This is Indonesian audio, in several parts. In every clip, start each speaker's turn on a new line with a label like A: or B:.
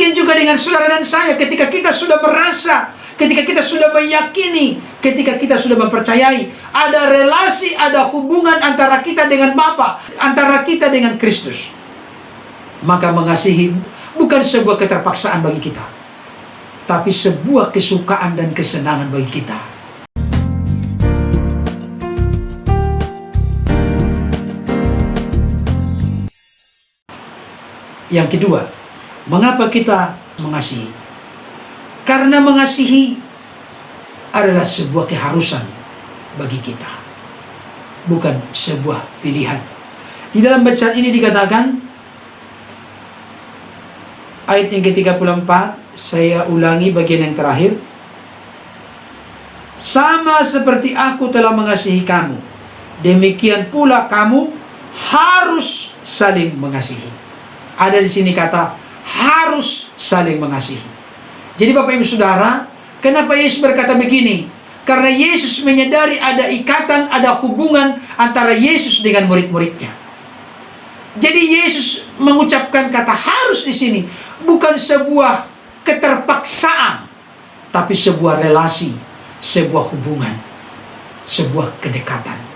A: Demikian juga dengan saudara dan saya, ketika kita sudah merasa, ketika kita sudah meyakini, ketika kita sudah mempercayai, ada relasi, ada hubungan antara kita dengan Bapa, antara kita dengan Kristus. Maka mengasihi bukan sebuah keterpaksaan bagi kita, tapi sebuah kesukaan dan kesenangan bagi kita. Yang kedua, mengapa kita mengasihi? Karena mengasihi adalah sebuah keharusan bagi kita, bukan sebuah pilihan. Di dalam bacaan ini dikatakan, ayat yang ke-34, saya ulangi bagian yang terakhir. Sama seperti aku telah mengasihi kamu, demikian pula kamu harus saling mengasihi. Ada di sini kata harus saling mengasihi. Jadi Bapak Ibu Saudara, kenapa Yesus berkata begini? Karena Yesus menyadari ada ikatan, ada hubungan antara Yesus dengan murid-muridnya. Jadi Yesus mengucapkan kata harus di sini bukan sebuah keterpaksaan, tapi sebuah relasi, sebuah hubungan, sebuah kedekatan.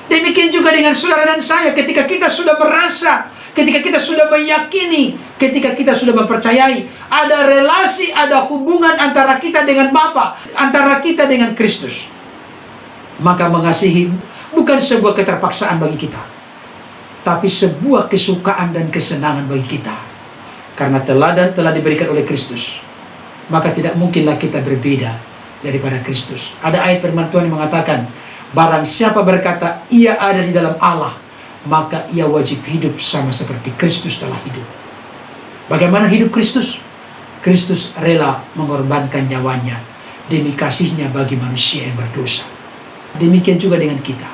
A: Demikian juga dengan saudara dan saya, ketika kita sudah merasa, ketika kita sudah meyakini, ketika kita sudah mempercayai, ada relasi, ada hubungan antara kita dengan Bapa, antara kita dengan Kristus. Maka mengasihi bukan sebuah keterpaksaan bagi kita, tapi sebuah kesukaan dan kesenangan bagi kita. Karena teladan telah diberikan oleh Kristus, maka tidak mungkinlah kita berbeda daripada Kristus. Ada ayat firman Tuhan yang mengatakan, barang siapa berkata ia ada di dalam Allah, maka ia wajib hidup sama seperti Kristus telah hidup. Bagaimana hidup Kristus? Kristus rela mengorbankan nyawanya demi kasihnya bagi manusia yang berdosa. Demikian juga dengan kita.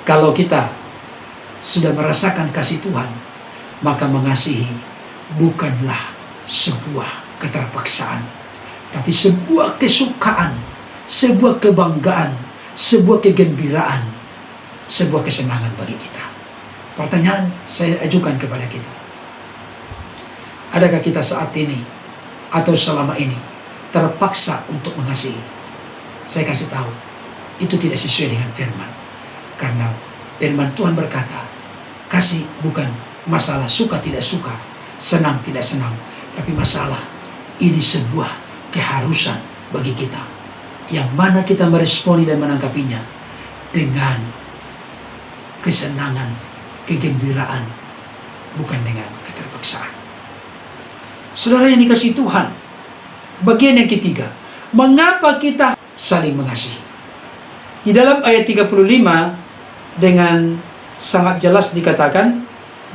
A: Kalau kita sudah merasakan kasih Tuhan, maka mengasihi bukanlah sebuah keterpaksaan, tapi sebuah kesukaan, sebuah kebanggaan, sebuah kegembiraan, sebuah kesenangan bagi kita. Pertanyaan saya ajukan kepada kita, adakah kita saat ini atau selama ini terpaksa untuk mengasihi? Saya kasih tahu, itu tidak sesuai dengan firman. Karena firman Tuhan berkata, kasih bukan masalah suka tidak suka, senang tidak senang, tapi masalah ini sebuah keharusan bagi kita, yang mana kita meresponi dan menanggapinya dengan kesenangan, kegembiraan, bukan dengan keterpaksaan. Saudara yang dikasihi Tuhan, bagian yang ketiga, mengapa kita saling mengasihi? Di dalam ayat 35 dengan sangat jelas dikatakan,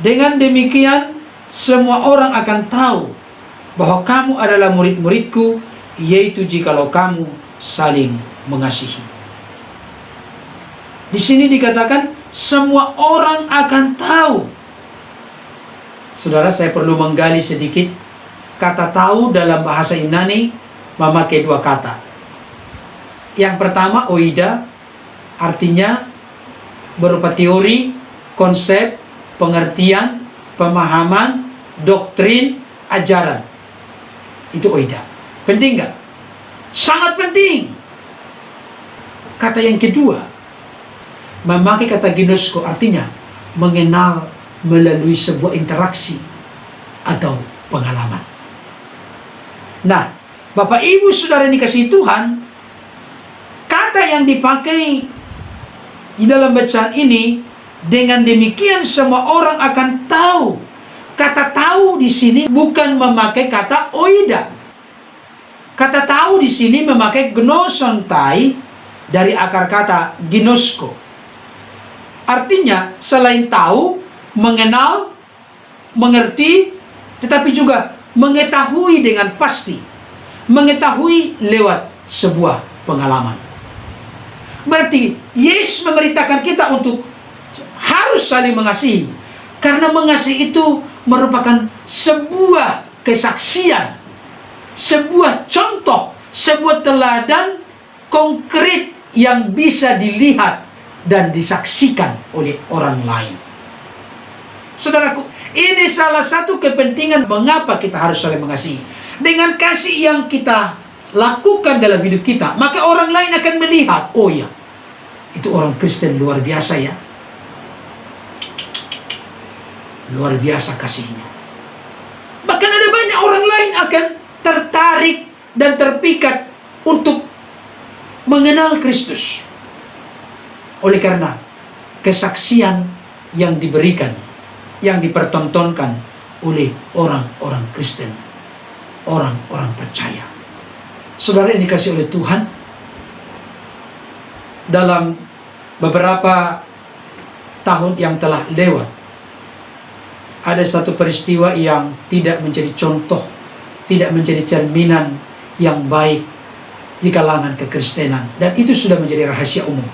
A: dengan demikian semua orang akan tahu bahwa kamu adalah murid-muridku, yaitu jikalau kamu saling mengasihi. Di sini dikatakan semua orang akan tahu. Saudara, saya perlu menggali sedikit. Kata tahu dalam bahasa Yunani memakai dua kata. Yang pertama oida, artinya berupa teori, konsep, pengertian, pemahaman, doktrin, ajaran. Itu oida. Penting nggak? Sangat penting. Kata yang kedua, memakai kata ginosko, artinya mengenal melalui sebuah interaksi atau pengalaman. Nah, Bapak Ibu Saudara yang dikasihi Tuhan, kata yang dipakai di dalam bacaan ini, dengan demikian semua orang akan tahu. Kata tahu di sini bukan memakai kata oida. Kata tahu di sini memakai gnosontai dari akar kata ginosko. Artinya selain tahu, mengenal, mengerti, tetapi juga mengetahui dengan pasti. Mengetahui lewat sebuah pengalaman. Berarti Yesus memerintahkan kita untuk harus saling mengasihi. Karena mengasihi itu merupakan sebuah kesaksian, sebuah contoh, sebuah teladan konkret yang bisa dilihat dan disaksikan oleh orang lain. Saudaraku, Ini salah satu kepentingan mengapa kita harus saling mengasihi. Dengan kasih yang kita lakukan dalam hidup kita, maka orang lain akan melihat, oh ya, itu orang Kristen luar biasa ya. Luar biasa kasihnya. Bahkan ada banyak orang lain akan tertarik dan terpikat untuk mengenal Kristus. Oleh karena kesaksian yang diberikan, yang dipertontonkan oleh orang-orang Kristen, orang-orang percaya. Saudara yang dikasih oleh Tuhan, dalam beberapa tahun yang telah lewat, ada satu peristiwa yang tidak menjadi contoh, tidak menjadi cerminan yang baik di kalangan kekristenan, dan itu sudah menjadi rahasia umum.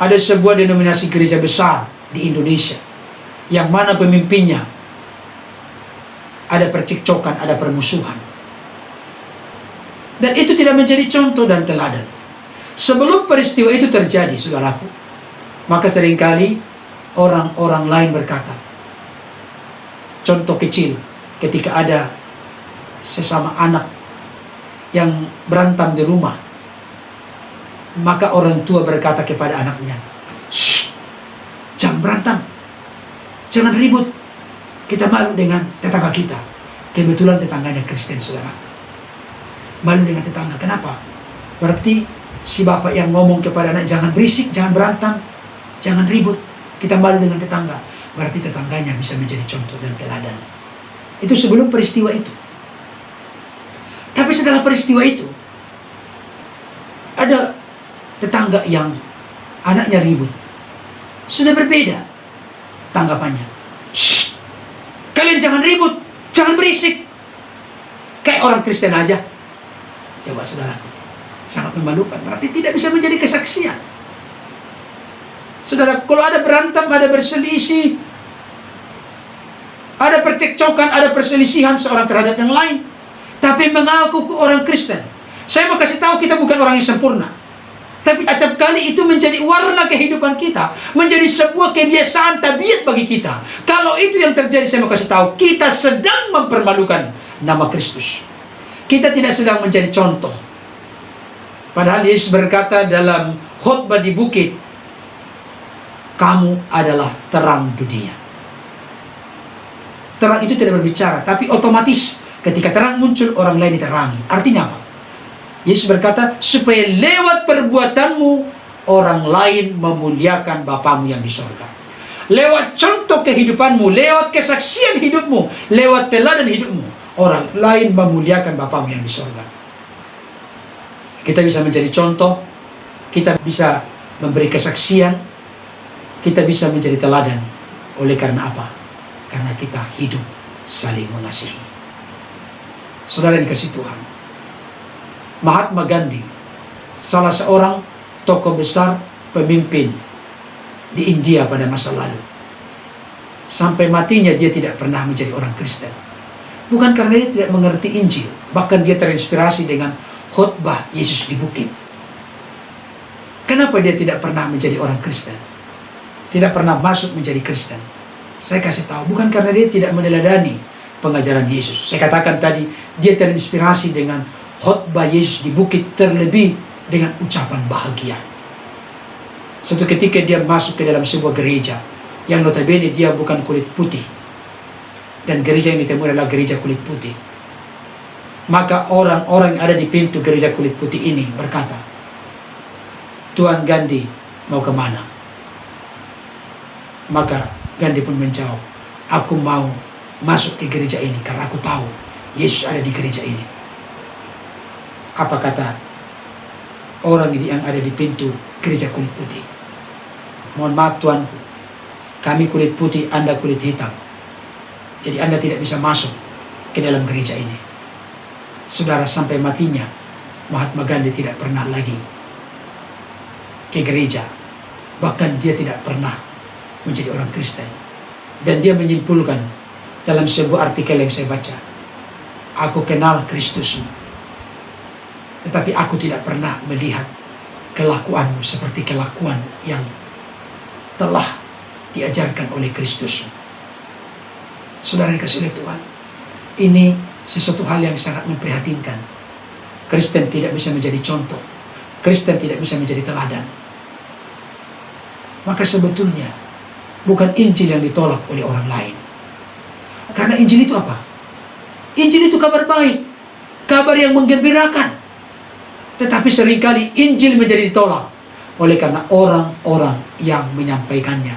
A: Ada sebuah denominasi gereja besar di Indonesia, yang mana pemimpinnya ada percekcokan, ada permusuhan. Dan itu tidak menjadi contoh dan teladan. Sebelum peristiwa itu terjadi, saudaraku, maka seringkali orang-orang lain berkata, contoh kecil, ketika ada sesama anak yang berantem di rumah, maka orang tua berkata kepada anaknya, "Shh, jangan berantem, jangan ribut, kita malu dengan tetangga kita." Kebetulan tetangganya Kristen, saudara. Malu dengan tetangga, kenapa? Berarti si bapak yang ngomong kepada anak, jangan berisik, jangan berantem, jangan ribut, kita malu dengan tetangga. Berarti tetangganya bisa menjadi contoh dan teladan. Itu sebelum peristiwa itu. Tapi setelah peristiwa itu, ada tetangga yang anaknya ribut. Sudah berbeda tanggapannya. Shh, kalian jangan ribut, jangan berisik. Kayak orang Kristen aja. Coba saudaraku, sangat memalukan. Berarti tidak bisa menjadi kesaksian. Saudara, kalau ada berantem, ada berselisih, ada percekcokan, ada perselisihan seorang terhadap yang lain, tapi mengaku ke orang Kristen, saya mau kasih tahu, kita bukan orang yang sempurna. Tapi acap kali itu menjadi warna kehidupan kita, menjadi sebuah kebiasaan tabiat bagi kita. Kalau itu yang terjadi, saya mau kasih tahu, kita sedang mempermalukan nama Kristus. Kita tidak sedang menjadi contoh. Padahal Yesus berkata dalam khotbah di bukit, kamu adalah terang dunia. Terang itu tidak berbicara, tapi otomatis ketika terang muncul, orang lain diterangi. Artinya apa? Yesus berkata, supaya lewat perbuatanmu, orang lain memuliakan Bapamu yang di sorga. Lewat contoh kehidupanmu, lewat kesaksian hidupmu, lewat teladan hidupmu, orang lain memuliakan Bapamu yang di sorga. Kita bisa menjadi contoh, kita bisa memberi kesaksian, kita bisa menjadi teladan. Oleh karena apa? Karena kita hidup saling mengasihi. Saudara yang dikasihi Tuhan, Mahatma Gandhi, salah seorang tokoh besar pemimpin di India pada masa lalu. Sampai matinya dia tidak pernah menjadi orang Kristen. Bukan karena dia tidak mengerti Injil, bahkan dia terinspirasi dengan khotbah Yesus di bukit. Kenapa dia tidak pernah menjadi orang Kristen? Tidak pernah masuk menjadi Kristen? Saya kasih tahu, bukan karena dia tidak meneladani pengajaran Yesus. Saya katakan tadi, dia terinspirasi dengan khotbah Yesus di bukit, terlebih dengan ucapan bahagia. Suatu ketika dia masuk ke dalam sebuah gereja yang notabene dia bukan kulit putih, dan gereja yang ditemui adalah gereja kulit putih. Maka orang-orang yang ada di pintu gereja kulit putih ini berkata, Tuan Gandhi mau kemana? Maka Gandhi pun menjawab, aku mau masuk ke gereja ini karena aku tahu Yesus ada di gereja ini. Apa kata orang yang ada di pintu gereja kulit putih? Mohon maaf tuanku, kami kulit putih, Anda kulit hitam, jadi Anda tidak bisa masuk ke dalam gereja ini. Saudara, sampai matinya Mahatma Gandhi tidak pernah lagi ke gereja. Bahkan dia tidak pernah menjadi orang Kristen. Dan dia menyimpulkan dalam sebuah artikel yang saya baca, aku kenal Kristusmu, tetapi aku tidak pernah melihat kelakuanmu seperti kelakuan yang telah diajarkan oleh Kristus. Saudara yang kasih oleh Tuhan, ini sesuatu hal yang sangat memprihatinkan. Kristen tidak bisa menjadi contoh, Kristen tidak bisa menjadi teladan. Maka sebetulnya bukan Injil yang ditolak oleh orang lain. Karena Injil itu apa? Injil itu kabar baik, kabar yang menggembirakan. Tetapi seringkali Injil menjadi ditolak oleh karena orang-orang yang menyampaikannya,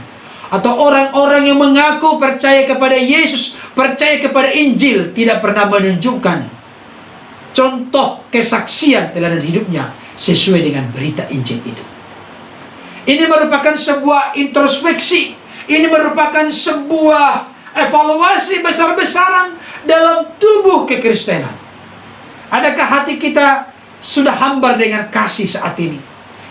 A: atau orang-orang yang mengaku percaya kepada Yesus, percaya kepada Injil, tidak pernah menunjukkan contoh kesaksian teladan hidupnya sesuai dengan berita Injil itu. Ini merupakan sebuah introspeksi, ini merupakan sebuah evaluasi besar-besaran dalam tubuh kekristenan. Adakah hati kita sudah hambar dengan kasih saat ini?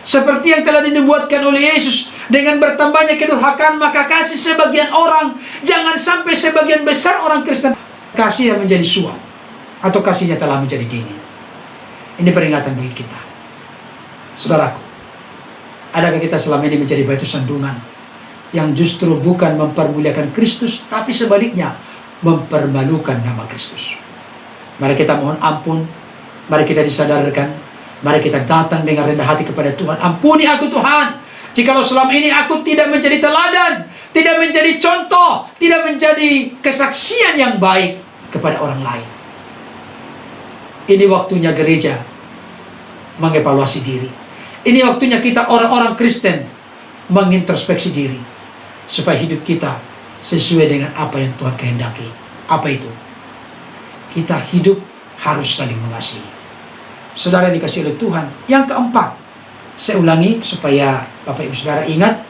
A: Seperti yang telah dinubuatkan oleh Yesus, dengan bertambahnya kedurhakaan maka kasih sebagian orang, jangan sampai sebagian besar orang Kristen kasih yang menjadi suam, atau kasihnya telah menjadi dingin. Ini peringatan bagi kita. Saudaraku, adakah kita selama ini menjadi batu sandungan yang justru bukan mempermuliakan Kristus, tapi sebaliknya mempermalukan nama Kristus? Mari kita mohon ampun, mari kita disadarkan, mari kita datang dengan rendah hati kepada Tuhan. Ampuni aku Tuhan, jikalau selama ini aku tidak menjadi teladan, tidak menjadi contoh, tidak menjadi kesaksian yang baik kepada orang lain. Ini waktunya gereja mengevaluasi diri. Ini waktunya kita orang-orang Kristen mengintrospeksi diri, supaya hidup kita sesuai dengan apa yang Tuhan kehendaki. Apa itu? Kita hidup harus saling mengasihi. Saudara yang dikasihi oleh Tuhan, yang keempat, saya ulangi supaya Bapak Ibu Saudara ingat,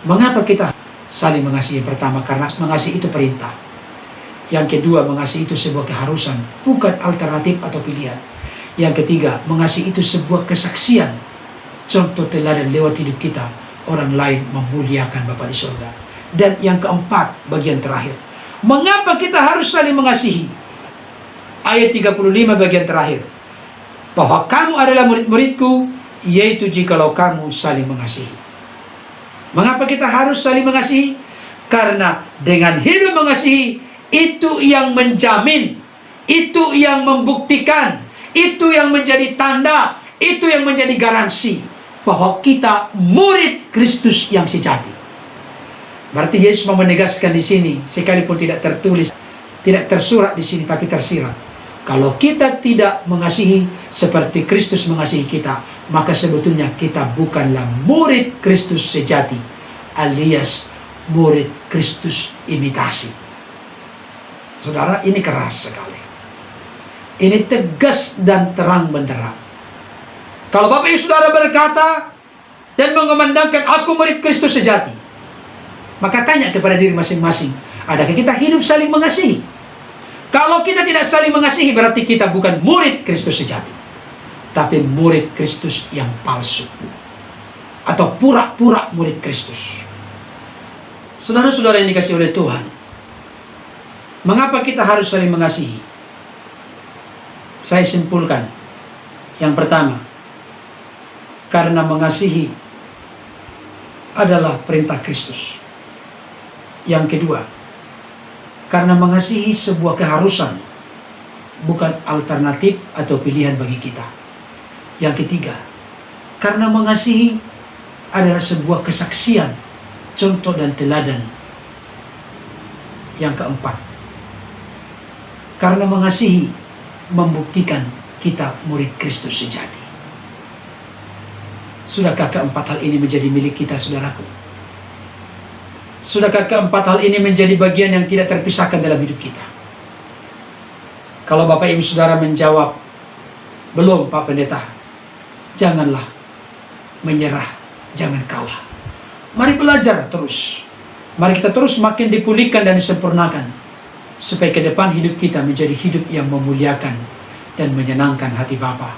A: mengapa kita saling mengasihi? Pertama, karena mengasihi itu perintah. Yang kedua, mengasihi itu sebuah keharusan, bukan alternatif atau pilihan. Yang ketiga, mengasihi itu sebuah kesaksian, contoh teladan lewat hidup kita, orang lain memuliakan Bapa di surga. Dan yang keempat, bagian terakhir, mengapa kita harus saling mengasihi? Ayat 35 bagian terakhir, bahwa kamu adalah murid-muridku, yaitu jikalau kamu saling mengasihi. Mengapa kita harus saling mengasihi? Karena dengan hidup mengasihi, itu yang menjamin, itu yang membuktikan, itu yang menjadi tanda, itu yang menjadi garansi bahwa kita murid Kristus yang sejati. Berarti Yesus mau menegaskan di sini, sekalipun tidak tertulis, tidak tersurat di sini, tapi tersirat. Kalau kita tidak mengasihi seperti Kristus mengasihi kita, maka sebetulnya kita bukanlah murid Kristus sejati, alias murid Kristus imitasi. Saudara, ini keras sekali. Ini tegas dan terang benderang. Kalau Bapak Ibu Saudara berkata dan mengumandangkan aku murid Kristus sejati, maka tanya kepada diri masing-masing, adakah kita hidup saling mengasihi? Kalau kita tidak saling mengasihi, berarti kita bukan murid Kristus sejati, tapi murid Kristus yang palsu, atau pura-pura murid Kristus. Saudara-saudara yang dikasihi oleh Tuhan, mengapa kita harus saling mengasihi? Saya simpulkan, yang pertama, karena mengasihi adalah perintah Kristus. Yang kedua, karena mengasihi sebuah keharusan, bukan alternatif atau pilihan bagi kita. Yang ketiga, karena mengasihi adalah sebuah kesaksian, contoh dan teladan. Yang keempat, karena mengasihi membuktikan kita murid Kristus sejati. Sudahkah keempat hal ini menjadi milik kita, saudaraku? Sudahkah keempat hal ini menjadi bagian yang tidak terpisahkan dalam hidup kita? Kalau Bapak Ibu Saudara menjawab, belum Pak Pendeta, janganlah menyerah, jangan kalah. Mari belajar terus. Mari kita terus makin dipulihkan dan disempurnakan, supaya ke depan hidup kita menjadi hidup yang memuliakan dan menyenangkan hati Bapa.